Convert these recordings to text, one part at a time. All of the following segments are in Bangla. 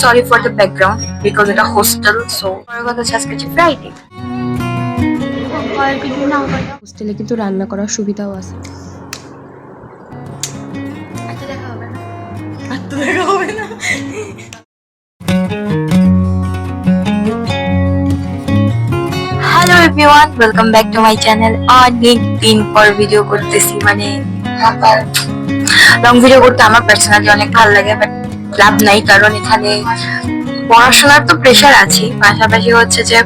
sorry for the background because এটা hostel, so পরের কথা হচ্ছে আজকে ফ্রাইডে। হোস্টেলে কিন্তু রান্না করার সুবিধাও আছে। Hello everyone, welcome back to my channel. অনেক দিন পর ভিডিও করতেছি, মানে লং ভিডিও করতে আমার পার্সোনালি অনেক ভালো লাগে, বাট লাভ নাই, কারণ এখানে পড়াশোনার তো প্রেশার আছে, পাশাপাশি হচ্ছে যে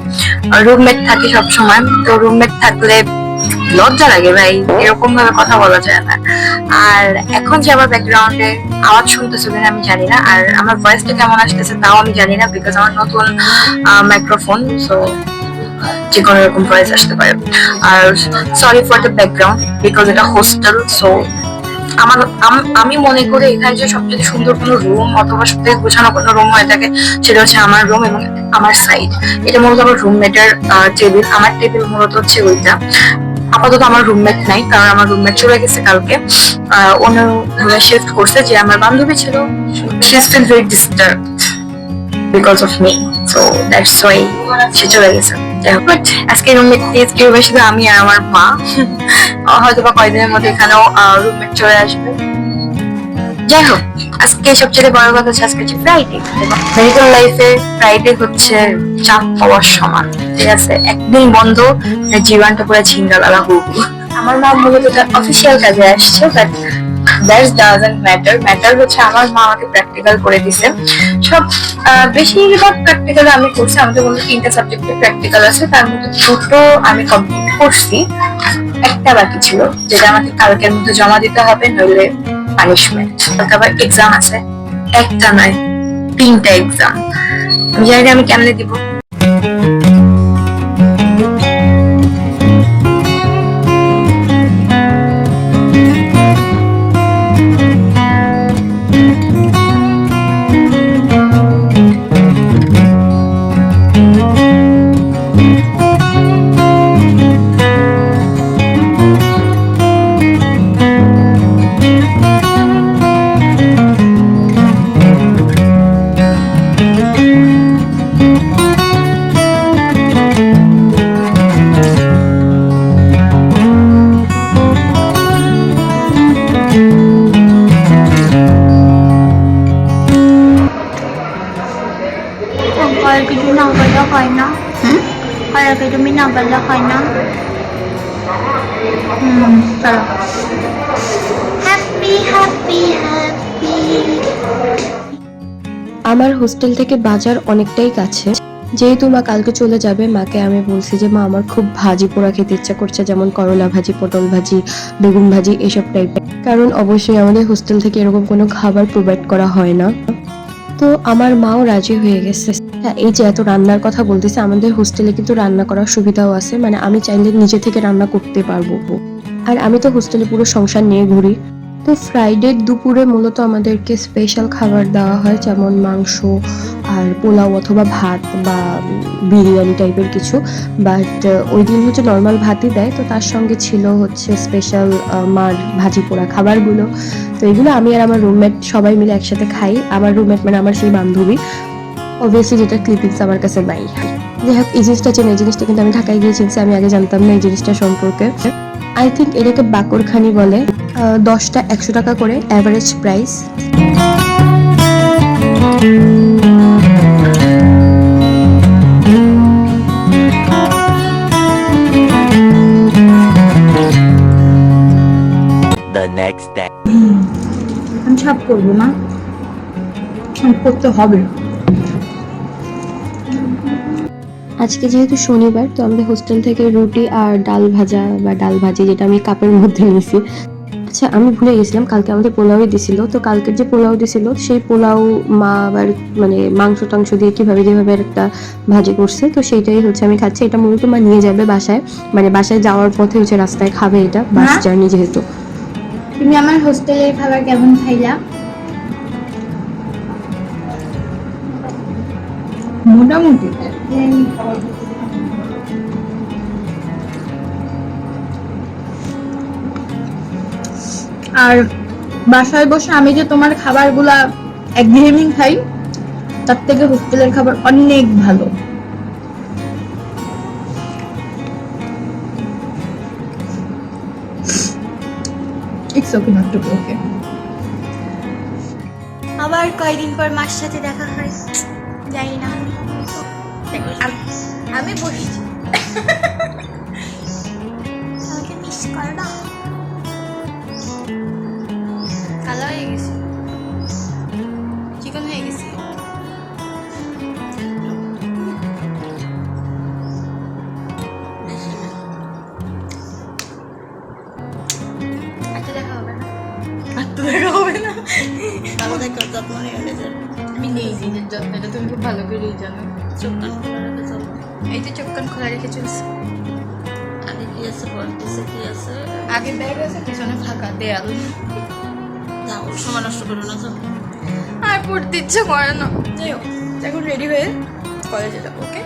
রুমমেট থাকে সবসময়। তো রুমমেট থাকলে লজ্জা লাগে ভাই, এরকম ভাবে কথা বলা যায় না। আর এখন যে আমার ব্যাকগ্রাউন্ডে আওয়াজ শুনতেছো কিনা আমি জানি না, আর আমার ভয়েসটা কেমন আসতেছে তাও আমি জানি না, বিকজ আমার নতুন মাইক্রোফোন, সো যে কোনো রকম ভয়েস আসতে পারে। আর sorry for the background because এটা হোস্টেল, সো আমি মনে করি এখানে যে সবচেয়ে সুন্দর কোনো রুম অথবা সবথেকে গোছানো কোনো রুম হয়ে থাকে সেটা হচ্ছে আমার রুম এবং আমার সাইড। এটা মূলত আমার রুমমেটের টেবিল, আমার টেবিল মূলত হচ্ছে ওইটা। আপাতত আমার রুমমেট নাই, কারণ আমার রুমমেট চলে গেছে কালকে, অন্য রুমে শিফট করছে। যে আমার বান্ধবী ছিল, she is feel very disturbed because of me, so that's why সে চলে গেছে। বাট আজকে রুমমেট কেউ বেশি, আমি আর আমার মা। হয়তো বা কয়েকদিনের মধ্যে এখানেও রুমমেট চলে আসবে। যাই হোক, আজকে সবচেয়ে বড় কথা হচ্ছে আজকে হচ্ছে ফ্রাইডে। মেডিকেল লাইফে ফ্রাইডে হচ্ছে চাপ পাওয়ার সমান, ঠিক আছে? একদিন বন্ধ, জীবনটা পুরো ঝিঙ্গালালা হুবু। আমার মা মূলত অফিসিয়াল কাজে আসছে, বাট দ্যাট ডাজন্ট ম্যাটার হচ্ছে আমার মা আমাকে প্র্যাকটিক্যাল করে দিছে সব। বেশিরভাগ প্র্যাকটিক্যাল আমি করছি, আমাদের মধ্যে 3টা সাবজেক্টে প্র্যাকটিক্যাল আছে, তার মধ্যে 2টো আমি কমপ্লিট করছি, একটা বাকি ছিল যেটা আমাকে কালকের মধ্যে জমা দিতে হবে, নইলে পানিশমেন্ট। আবার এক্সাম আছে, একটা নয় 3টা এক্সাম। আমি জানি আমি কেমনে দিব। আমার হোস্টেল থেকে বাজার অনেকটাই কাছে। যেহেতু মা কালকে চলে যাবে, মাকে আমি বলছি যে মা আমার খুব ভাজি পোড়া খেতে ইচ্ছা করছে, যেমন করলা ভাজি, পটল ভাজি, বেগুন ভাজি, এসব টাইপের। কারণ অবশ্যই আমাদের হোস্টেল থেকে এরকম কোনো খাবার প্রোভাইড করা হয় না। তো আমার মাও রাজি হয়ে গেছে। হ্যাঁ, এই যে এত রান্নার কথা বলতেছে, আমাদের হোস্টেলে কিন্তু রান্না করার সুবিধাও আছে, মানে আমি চাইলে নিজে থেকে রান্না করতে পারবো। আর আমি তো হোস্টেলে পুরো সংসার নিয়ে ঘুরি। তো ফ্রাইডে দুপুরে মূলত আমাদেরকে স্পেশাল খাবার দেওয়া হয়, যেমন মাংস আর পোলাও অথবা ভাত বা বিরিয়ানি টাইপের কিছু। বাট ওই দিন হচ্ছে নর্মাল ভাতই দেয়, তো তার সঙ্গে ছিল হচ্ছে স্পেশাল মার ভাজি পোড়া খাবারগুলো। তো এগুলো আমি আর আমার রুমমেট সবাই মিলে একসাথে খাই। আমার রুমমেট মানে আমার সেই বান্ধবী, অবভিয়াসলি যেটা ক্লিপিংস আমার কাছে নাই। যাই হোক, এই জিনিসটা চেন, এই জিনিসটা কিন্তু আমি ঢাকায় গিয়ে চিনছি, আমি আগে জানতাম না এই জিনিসটা সম্পর্কে। আই থিঙ্ক এটাকে বাকরখানি বলে। 10টা 100 টাকা করে average price. The next day. আমি সব করবো না, করতে হবে। আজকে যেহেতু শনিবার, তো আমাদের হোস্টেল থেকে রুটি আর ডাল ভাজা বা ডাল ভাজি, যেটা আমি কাপের মধ্যে নিয়েছি। আচ্ছা, আমি ভুলে গেছিলাম, কালকে আমাদের পোলাওই দিছিল। তো কালকের যে পোলাও দিছিল, সেই পোলাও মা আবার মানে মাংস টাংস দিয়ে কিভাবে যেভাবে একটা ভাজি করছে, তো সেইটাই হচ্ছে আমি খাচ্ছি। এটা মূলত মা নিয়ে যাবে বাসায়, মানে বাসায় যাওয়ার পথে হচ্ছে রাস্তায় খাবে, এটা বাস জার্নি যেহেতু। তুমি আমার হোস্টেলের খাবার কেমন খাইলা? মোটামুটি। আর বাসায় বসে আমি যে তোমার খাবারগুলা একঘেয়েমি খাই, তার থেকে হোস্টেলের খাবার অনেক ভালো। It's okay, not okay. আবার কয়দিন পর মার সাথে দেখা হয়, জানি না। আমি বসছি, আমাকে মিস করো না। কালো হয়ে গেছে, চিকন হয়ে গেছে। দেখা হবে না, দেখা হবে না। ভালো থেকে যত্ন নিয়ে নিজের। আমি নেই নিজের যত্ন, এটা তুমি খুব ভালো করেই জানো। চোখ কান খোলা রেখে চলো। এই তো চোখ কান খোলা রেখে চলছে। আগে কি আছে, বলতেছে কি আছে। আগে ব্যাগ আছে, পিছনে ফাঁকা দেয়াল। যাও, সময় নষ্ট করো না, যাও। আর পড়তে ইচ্ছে করে না। যাই হোক, এখন রেডি হয়ে কলেজে যাবো। ওকে।